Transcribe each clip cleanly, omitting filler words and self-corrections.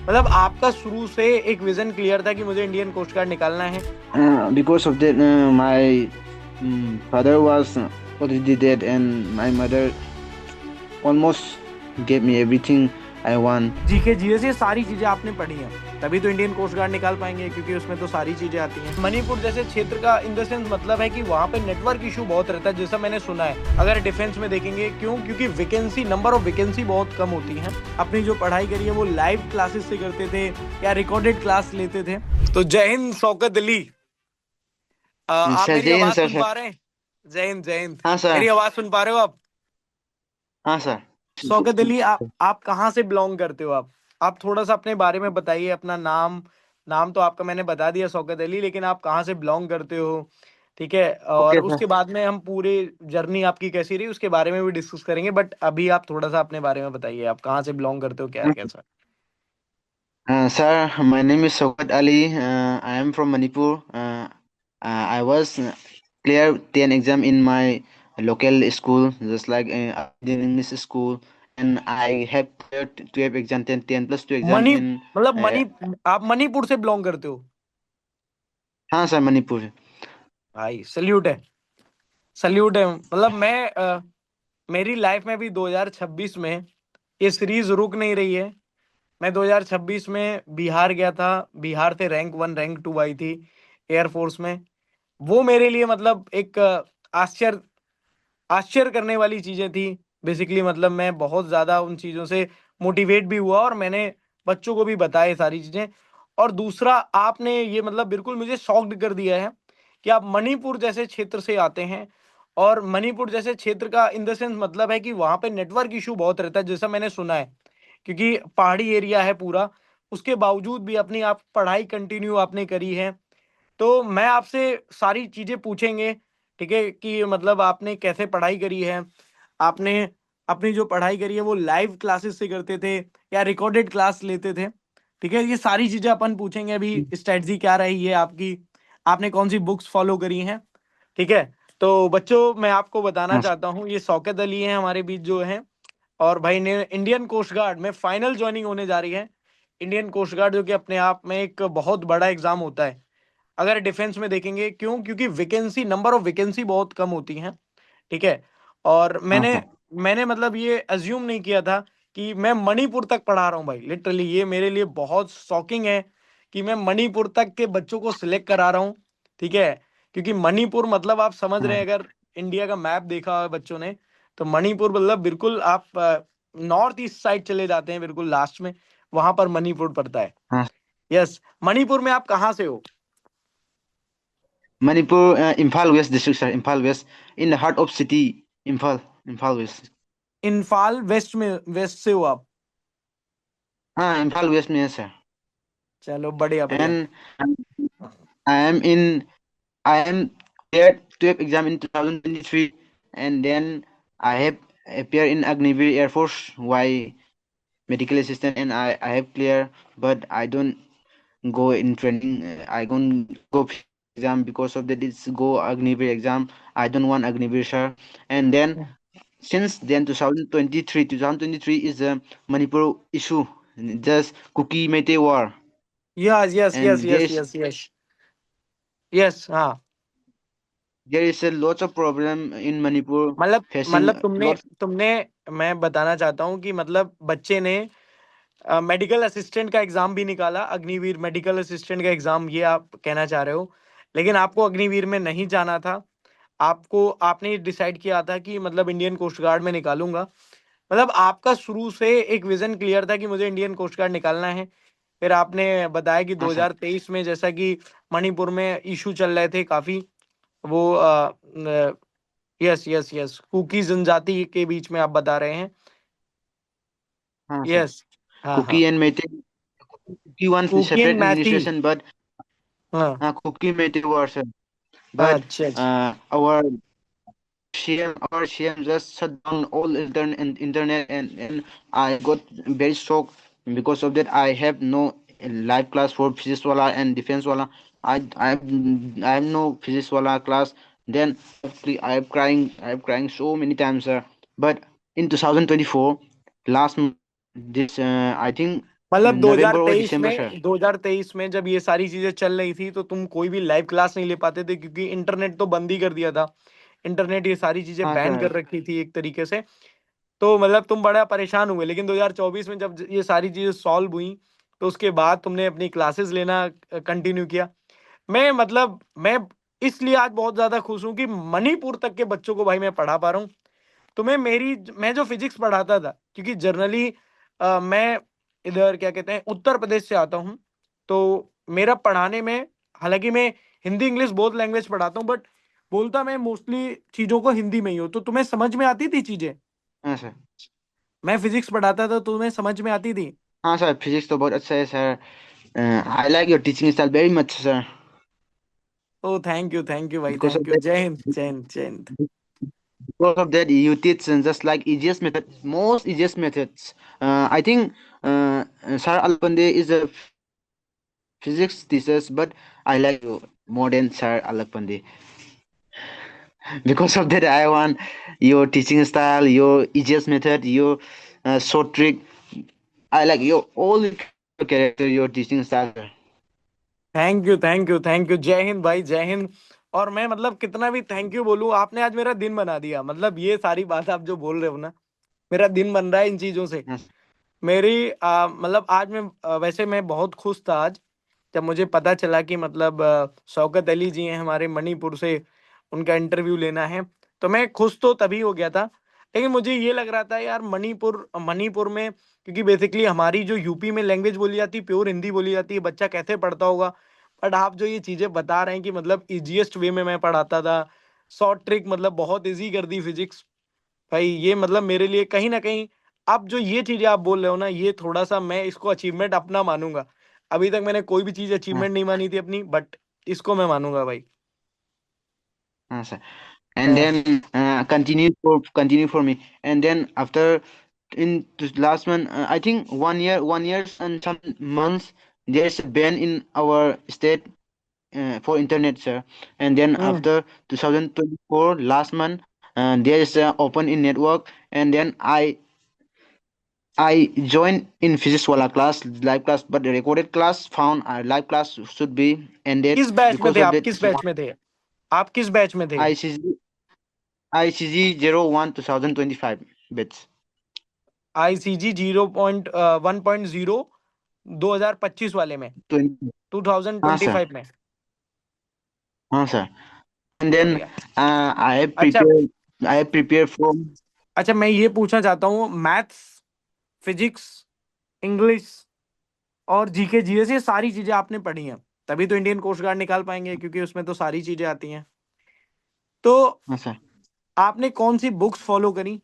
मतलब आपका शुरू से एक विजन क्लियर था कि मुझे इंडियन कोस्ट गार्ड निकालना है। Because of that, my father was already dead, and my mother almost gave me everything I want. GK GS ये सारी चीजें आपने पढ़ी हैं, तभी तो इंडियन कोस्ट गार्ड निकाल पाएंगे, क्योंकि उसमें तो सारी चीजें आती हैं। मणिपुर जैसे क्षेत्र का इन द सेंस मतलब है कि वहाँ पे नेटवर्क इशू बहुत रहता है, जैसा मैंने सुना है। अगर डिफेंस में देखेंगे, क्यों? क्योंकि वैकेंसी, नंबर ऑफ वैकेंसी बहुत कम होती है। अपनी जो पढ़ाई करी है वो लाइव क्लासेस से करते थे या रिकॉर्डेड क्लास लेते थे। तो जय हिंद शौकत अली। आप सर मेरी जय हिंद आवाज सर सुन सर। पा रहे हैं? जय हिंद, जय हिंद। हाँ सर। मेरी आवाज सुन पा रहे हो आप? हाँ सर। शौकत अली, आप कहाँ से बिलोंग करते हो? आप थोड़ा सा अपने बारे में बताइए, अपना नाम। नाम तो आपका मैंने बता दिया, शौकत अली, लेकिन आप कहाँ से बिलोंग करते हो? ठीक है, और ओके सर। उसके बाद में हम पूरे जर्नी आपकी कैसी रही उसके बारे में भी डिस्कस करेंगे, बट अभी आप थोड़ा सा अपने बारे में बताइए, आप कहाँ से बिलोंग करते हो, क्या है कैसा? Sir, my name is Sokat Ali. I am from Manipur. I was clear 10 exam in my local school, just like in English school, and I have cleared 12 exam, 10 plus 2 exam Mani in. मतलब Uh, आप मणिपुर से belong करते हो? हाँ sir, Manipur. भाई salute है, salute है। मतलब मेरी लाइफ में भी 2026 में ये सीरीज रुक नहीं रही है। मैं 2026 में बिहार गया था। बिहार से रैंक 1 रैंक 2 आई थी एयरफोर्स में। वो मेरे लिए मतलब एक आश्चर्य आश्चर्य करने वाली चीजें थी। बेसिकली मतलब मैं बहुत ज्यादा उन चीजों से मोटिवेट भी हुआ, और मैंने बच्चों को भी बताया सारी चीजें। और दूसरा, आपने ये मतलब बिल्कुल मुझे शॉक्ड कर दिया है कि आप मणिपुर जैसे क्षेत्र से आते हैं। और मणिपुर जैसे क्षेत्र का इन द सेंस मतलब है कि वहां पे नेटवर्क इशू बहुत रहता है, जैसा मैंने सुना है। क्योंकि पहाड़ी एरिया है पूरा, उसके बावजूद भी अपनी आप पढ़ाई कंटिन्यू आपने करी है। तो मैं आपसे सारी चीजें पूछेंगे, ठीक है, कि मतलब आपने कैसे पढ़ाई करी है। आपने अपनी जो पढ़ाई करी है वो लाइव क्लासेस से करते थे या रिकॉर्डेड क्लास लेते थे? ठीक है, ये सारी चीजें अपन पूछेंगे। अभी स्ट्रेटजी क्या रही है आपकी, आपने कौन सी बुक्स फॉलो करी हैं? ठीक है। तो बच्चों, मैं आपको बताना हाँ सर। चाहता हूँ, ये शौकत अली हैं हमारे बीच जो हैं। और भाई ने इंडियन कोस्ट गार्ड में फाइनल ज्वाइनिंग होने जा रही है। इंडियन कोस्ट गार्ड जो कि अपने आप में एक बहुत बड़ा एग्जाम होता है, अगर डिफेंस में देखेंगे। क्यों? क्योंकि वैकेंसी, नंबर ऑफ वैकेंसी बहुत कम होती हैं। ठीक है। और हाँ मैंने सर। मैंने मतलब ये अज्यूम नहीं किया था कि मैं मणिपुर तक पढ़ा रहा हूँ भाई। लिटरली ये मेरे लिए बहुत शॉकिंग है कि मैं मणिपुर तक के बच्चों को सिलेक्ट करा रहा हूँ। ठीक है। क्योंकि मणिपुर मतलब आप समझ रहे हाँ हैं, अगर इंडिया का मैप देखा है बच्चों ने, तो मणिपुर मतलब बिल्कुल आप नॉर्थ ईस्ट साइड चले जाते हैं, बिल्कुल लास्ट में वहां पर मणिपुर पड़ता है। हाँ। यस। मणिपुर में आप कहाँ से हो? Manipur, Imphal West district, sir. Imphal West, in the heart of city, Imphal, Imphal West. Imphal west में, वेस्ट से हो आप? हाँ, Imphal West में है सर। चलो बढ़िया बढ़िया। And I am in I am cleared 12 exam in 2023, and then I have appeared in Agniveer Air Force Y medical assistant, and I have clear, but I don't go in training. I don't go exam because of that. It's go Agniveer exam. I don't want Agniveer sir. And then since then 2023 is a Manipur issue, just Kuki Mete war, yes yes yes and yes yes yes yes, हाँ। there is a lots of problem in Manipur मतलब facing तुमने lots. तुमने मैं बताना चाहता हूँ कि मतलब बच्चे ने मेडिकल असिस्टेंट का एग्जाम भी निकाला, अग्निवीर मेडिकल असिस्टेंट का एग्जाम, ये आप कहना चाह रहे हो? लेकिन आपको अग्निवीर में नहीं जाना था। आपको आपने डिसाइड किया था कि मतलब इंडियन कोस्ट गार्ड में निकालूंगा। मतलब आपका शुरू से एक विजन क्लियर था कि मुझे इंडियन कोस्ट गार्ड निकालना है। फिर आपने बताया कि हाँ सर। 2023 में जैसा कि मणिपुर में इशू चल रहे थे काफी, वो यस यस यस, कुकी जनजाति के बीच में आप बता रहे हैं। हाँ सर। यस। हाँ हाँ। Kuki and Mete, Kuki one Kuki and separate Meitei. administration, but हाँ। Kuki Mete war sir. But अच्छा अच्छा। our CM just shut down all internet, and I got very shocked. Because of that, I have no live class for physics wala and defense wala. I have no physics wala class. Then I am crying so many times, sir. But in 2024, last this I think मतलब November or 2023 December, sir. में 2023 में जब ये सारी चीजें चल रही थी तो तुम कोई भी लाइव क्लास नहीं ले पाते थे क्योंकि इंटरनेट तो बंद ही कर दिया था। इंटरनेट ये सारी चीजें हाँ बैन सर। कर रखी थी एक तरीके से। तो मतलब तुम बड़ा परेशान हुए, लेकिन 2024 में जब ये सारी चीजें सॉल्व हुई तो उसके बाद तुमने अपनी क्लासेस लेना कंटिन्यू किया। मैं इसलिए आज बहुत ज्यादा खुश हूँ कि मणिपुर तक के बच्चों को भाई मैं पढ़ा पा रहा हूँ। तुम्हें मेरी मैं जो फिजिक्स पढ़ाता था, क्योंकि जनरली मैं इधर क्या कहते हैं उत्तर प्रदेश से आता हूँ, तो मेरा पढ़ाने में, हालांकि मैं हिंदी इंग्लिश बोथ लैंग्वेज पढ़ाता हूँ, बट बोलता मैं मोस्टली चीजों को हिंदी में ही हूँ। तो तुम्हें समझ में आती थी चीजें? हाँ सर। मैं फिजिक्स पढ़ाता था, तुम्हें समझ में आती थी? हाँ सर, फिजिक्स तो बहुत अच्छा है sir. I like your teaching style very much sir. Oh thank you भाई, Because of thank you. that, जय हिंद, जय हिंद, जय Hind. because of that, you teach just like easiest method, most easiest methods. I think Sir Alpande is a physics teacher, but I like you more than Sir Alpande. Because of that, I want your teaching style, your easiest method, your short trick. I like your all your character, your teaching style. Thank you, Jai Hind भाई, जय हिंद। और मैं कितना भी thank you बोलूं, आपने आज मेरा दिन बना दिया। ये सारी बात आप जो बोल रहे हो ना, मेरा दिन बन रहा है इन चीजों से। Yes, मेरी आज मैं वैसे मैं बहुत खुश था आज जब मुझे पता चला कि शौकत अली जी हैं हमारे मणिपुर से, उनका इंटरव्यू लेना है। तो मैं खुश तो तभी हो गया था, लेकिन मुझे ये लग रहा था यार मणिपुर मणिपुर में, क्योंकि बेसिकली हमारी जो यूपी में लैंग्वेज बोली जाती है प्योर हिंदी बोली जाती है, बच्चा कैसे पढ़ता होगा। बट आप जो ये चीजें बता रहे हैं कि इजीएस्ट वे में मैं पढ़ाता था, शॉर्ट ट्रिक बहुत इजी कर दी फिजिक्स। भाई ये मेरे लिए कहीं ना कहीं, अब जो ये चीजें आप बोल रहे हो ना, ये थोड़ा सा मैं इसको अचीवमेंट अपना मानूंगा। अभी तक मैंने कोई भी चीज yes, अचीवमेंट नहीं मानी थी अपनी, बट इसको मैं मानूंगा भाई। yes. And हाँ। then continue for me. And then after in this last one, I think 1 year and some months, there's a ban in our state for internet, sir. And then hmm. after 2024 last month, there is open in network. And then I joined in physics wala class, live class, but the recorded class found our live class should be ended किस batch में because थे of आप? that किस batch में थे? आप किस batch में थे? ICG ICG 01 2025 bits. ICG 0.1.0 2025 वाले में, 20. हाँ सर, 2025 में। हाँ सर. And then बढ़िया। अच्छा I have prepared from. अच्छा, मैं ये पूछना चाहता हूँ, मैथ्स, फिजिक्स, इंग्लिश और जीके जीएस ये सारी चीजें आपने पढ़ी हैं, तभी तो इंडियन कोस्ट गार्ड निकाल पाएंगे, क्योंकि उसमें तो सारी चीजें आती हैं। तो हाँ सर, आपने कौन सी बुक्स फॉलो करी,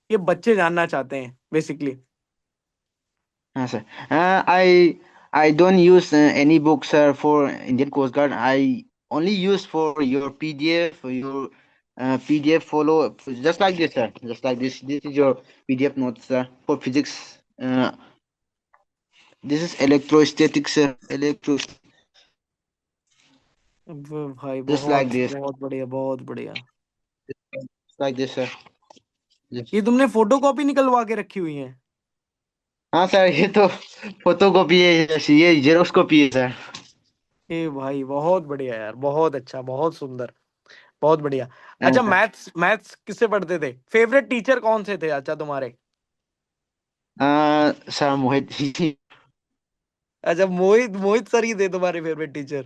ये बच्चे जानना चाहते हैं बेसिकली। हाँ sir. I don't use any books, sir, for Indian Coast Guard. I only use for your PDF, for your PDF follow, just like this, sir. Just like this. This is your PDF notes, sir, for physics. This is electrostatics, sir. भाई Just like बहुत this. बहुत बढ़िया, बहुत बढ़िया। Just like this, sir. Yes. ये तुमने photo copy निकलवा के रखी हुई है? हाँ सर, ये तो फोटो कॉपी है, ये जेरोक्स कॉपी है सर. ए भाई बहुत बढ़िया यार, बहुत अच्छा, बहुत सुंदर, बहुत बढ़िया। हाँ अच्छा, सर. मैथ्स मैथ्स किससे पढ़ते थे? फेवरेट टीचर कौन से थे अच्छा तुम्हारे? सर मोहित जी. अच्छा, मोहित मोहित सर ही थे तुम्हारे फेवरेट टीचर?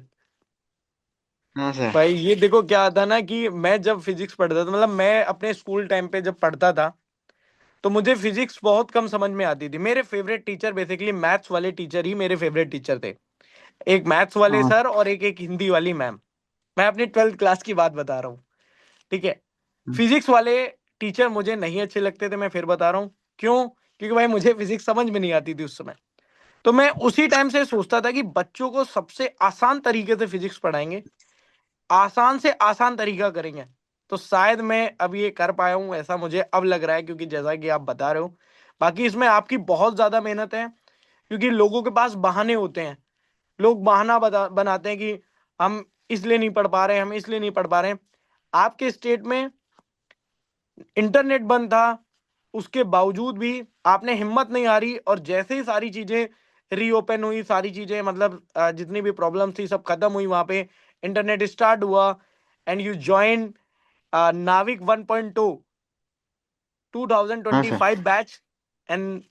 हाँ सर. भाई ये देखो क्या था ना कि मैं जब फिजिक्स पढ़ता था, मैं अपने स्कूल टाइम पे जब पढ़ता था, तो मुझे फिजिक्स बहुत कम समझ में आती थी। मेरे फेवरेट टीचर बेसिकली मैथ्स वाले टीचर ही मेरे फेवरेट टीचर थे। एक मैथ्स वाले हाँ. सर और एक एक हिंदी वाली मैम। मैं अपनी 12th क्लास की बात बता रहा हूँ, ठीक है। फिजिक्स वाले टीचर मुझे नहीं अच्छे लगते थे, मैं फिर बता रहा हूँ क्यों। क्योंकि भाई मुझे फिजिक्स समझ में नहीं आती थी उस समय। तो मैं उसी टाइम से सोचता था कि बच्चों को सबसे आसान तरीके से फिजिक्स पढ़ाएंगे, आसान से आसान तरीका करेंगे, तो शायद मैं अब ये कर पाया हूं, ऐसा मुझे अब लग रहा है, क्योंकि जैसा कि आप बता रहे हो। बाकी इसमें आपकी बहुत ज्यादा मेहनत है, क्योंकि लोगों के पास बहाने होते हैं। लोग बहाना बनाते हैं कि हम इसलिए नहीं पढ़ पा रहे हैं, हम इसलिए नहीं पढ़ पा रहे हैं। आपके स्टेट में इंटरनेट बंद था, उसके बावजूद भी आपने हिम्मत नहीं हारी, और जैसे ही सारी चीजें रीओपन हुई, सारी चीजें मतलब जितनी भी प्रॉब्लम थी सब खत्म हुई वहां पे, इंटरनेट स्टार्ट हुआ, एंड यू ज्वाइन नाविक 1.2 हाँ sir. 2025 batch, and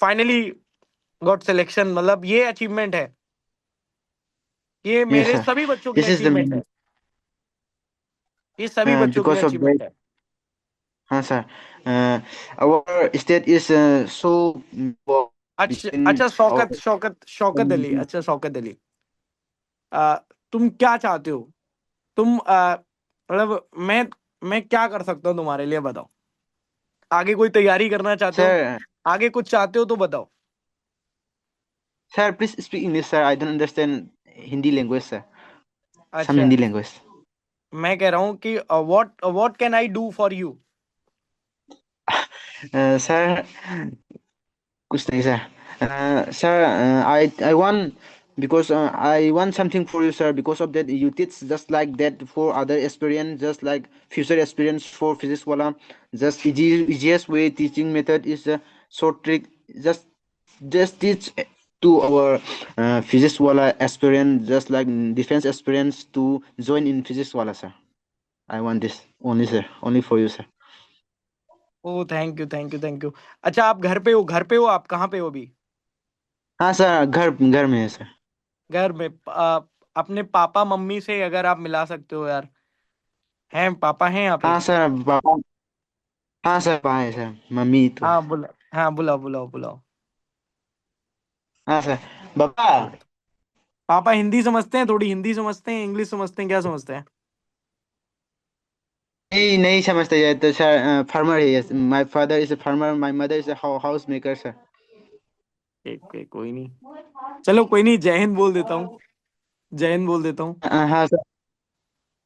finally got selection. मतलब ये अचीवमेंट है, ये Yes मेरे sir. सभी बच्चों के लिए This is the अचीवमेंट है, ये सभी बच्चों के लिए because of that. अचीवमेंट है। हाँ sir. uh, our state is so involved अच्छा between अच्छा, our शौकत अली, community. अच्छा शौकत अली, तुम क्या चाहते हो? तुम मतलब मैं क्या कर सकता हूँ तुम्हारे लिए, बताओ। आगे कोई तैयारी करना चाहते हो? Sir, आगे कुछ चाहते हो तो बताओ। sir, please speak English, sir. I don't understand Hindi language, sir. Some अच्छा, Hindi language. मैं कह रहा हूँ कि what what can I do for you? Sir, कुछ नहीं sir. Sir, I want because I want something for you, sir. Because of that, you teach just like that for other experience, just like future experience for physics wala. Just easiest way teaching method is a short trick. Just teach to our physics wala experience, just like defense experience to join in physics wala, sir. I want this only, sir. Only for you, sir. Oh thank you, thank you, thank you. अच्छा, आप घर पे हो? घर पे हो आप? कहाँ पे हो अभी? हाँ सर, घर घर में है सर. घर में। अपने पापा मम्मी से अगर आप मिला सकते हो यार, हैं पापा हैं यहाँ पे? हाँ सर, पापा. हाँ सर, पापा है सर, मम्मी तो है. हाँ बुला, हाँ बुलाओ बुलाओ बुलाओ। हाँ सर. पापा. पापा हिंदी समझते हैं? थोड़ी हिंदी समझते हैं, इंग्लिश समझते हैं, क्या समझते हैं? नहीं नहीं समझते जाए तो सर, फार्मर है. Yes, my father is a farmer, my mother is a house maker sir. कोई नहीं, चलो कोई नहीं, जय हिंद बोल देता हूँ, जय हिंद बोल देता हूँ। हाँ sir.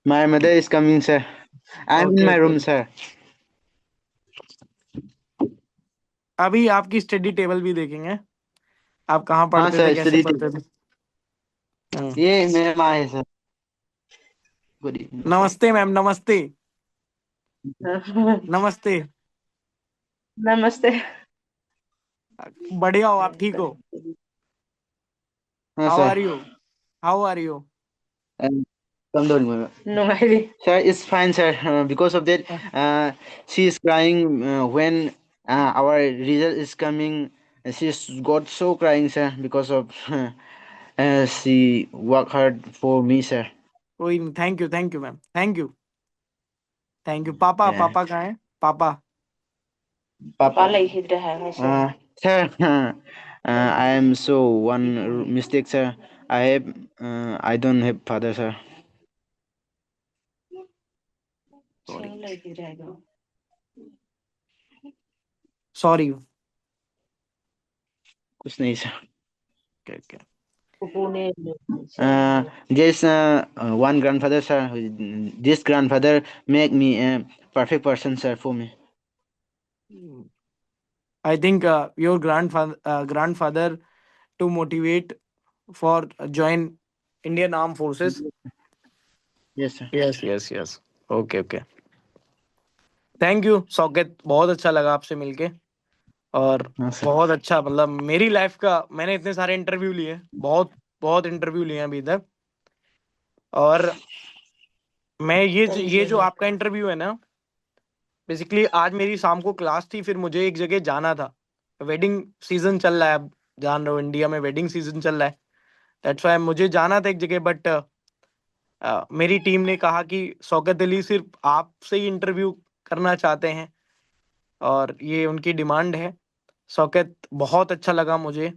My mother is coming sir. I am in okay my okay. Room sir. अभी आपकी स्टडी टेबल भी देखेंगे, आप कहाँ हाँ पढ़ते थे, सर, कैसे स्टडी. पढ़ते थे। हाँ। ये मेरा माँ है सर. Good evening sir. नमस्ते मैम, नमस्ते। नमस्ते। नमस्ते. बढ़िया हो आप? ठीक हो? हाँ how sir. Are you? How are you? कम दो नुंगाइली. Sir, it's fine, sir. Because of that, she is crying when our result is coming. She's got so crying, sir, because of she work hard for me, sir. कोई नहीं, thank you, thank you ma'am, thank you, thank you. पापा, Yeah. पापा कहाँ है? पापा। Papa sir. Sir, I am so one mistake, sir. I don't have father, sir. Sorry, sorry. कुछ नहीं, sir. Okay okay. There's one grandfather, sir. This grandfather make me a perfect person, sir, for me. I think your grandfather to motivate for join Indian Armed Forces. Yes, sir. Yes yes yes. Okay okay. Thank you Saket, बहुत अच्छा लगा आपसे मिलके। और हाँ sir. बहुत अच्छा, मतलब मेरी लाइफ का, मैंने इतने सारे इंटरव्यू लिए, बहुत बहुत इंटरव्यू लिए हैं अभी तक। और मैं ये जो आपका इंटरव्यू है ना, बेसिकली आज मेरी शाम को क्लास थी, फिर मुझे एक जगह जाना था। वेडिंग सीजन चल रहा है, अब जान रहे हो इंडिया में वेडिंग सीजन चल रहा है। दैट्स वाई मुझे जाना था एक जगह, बट मेरी टीम ने कहा कि शौकत अली सिर्फ आपसे ही इंटरव्यू करना चाहते हैं, और ये उनकी डिमांड है। शौकत, बहुत अच्छा लगा मुझे।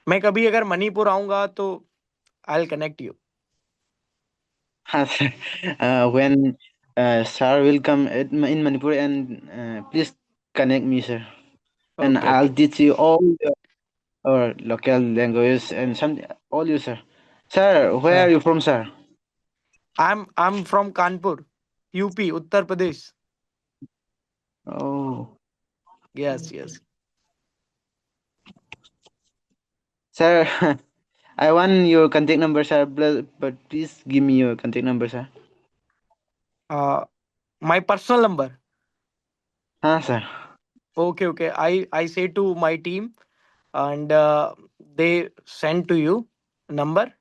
मैं कभी अगर मणिपुर आऊंगा तो आई विल कनेक्ट यू। हाँ sir. When sir will come in Manipur, and please connect me, sir. And okay I'll okay. teach you all our local language and some all you, sir. Sir, where are you from, sir? I am from Kanpur, UP, Uttar Pradesh. Oh, yes yes. sir. I want your contact number, sir. But please give me your contact number, sir. My personal number? हाँ sir. Okay. I say to my team, and they send to you number.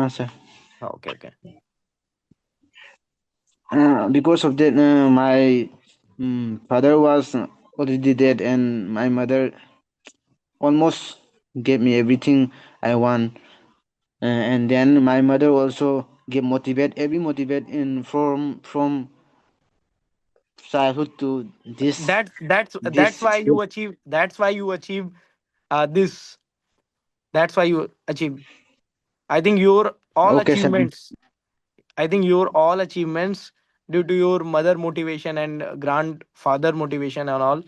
Sir. Okay. Because of that, my father was already dead, and my mother almost gave me everything I want. And then my mother also gave motivate in from childhood to this That's this. why you achieve. That's why you achieve this. That's why you achieve. I think your all Okay, sir. achievements. I think your all achievements due to your mother motivation and grandfather motivation and all.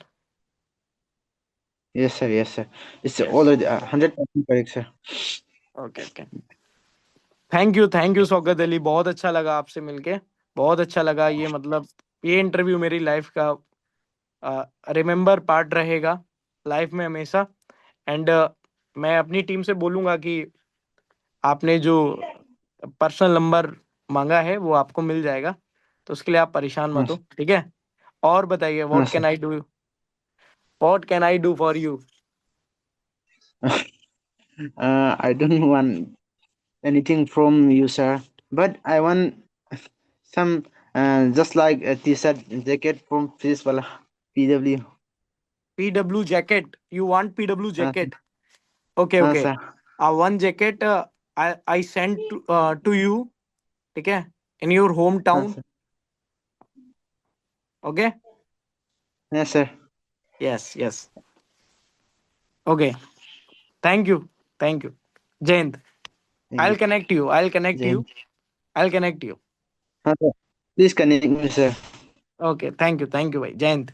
Yes, sir. Yes, sir. It's Yes. already 100% correct, sir. Okay. Thank you Shaukat Ali, बहुत अच्छा लगा आपसे मिलके। बहुत अच्छा लगा ये, मतलब ये इंटरव्यू मेरी लाइफ का रिमेम्बर पार्ट रहेगा लाइफ में हमेशा। एंड मैं अपनी टीम से बोलूँगा कि आपने जो पर्सनल नंबर मांगा है वो आपको मिल जाएगा, तो उसके लिए आप परेशान मत Yes, हो, ठीक है? और बताइए, yes, sir. What can I do for you? I don't want anything from you, sir. But I want some, just like a t-shirt jacket from Fizz wala PW. PW jacket, you want PW Sir. Jacket? Okay. Sir. One jacket I send to you, ठीक है, in your home town. Sir. Okay. Yes, sir. Yes. Okay. Thank you thank you. Jai Hind. Thank I you. Will connect you, I will connect Jai you, Hind. I will connect you. Sir. Please connect me, sir. Okay, thank you भाई, जय हिंद।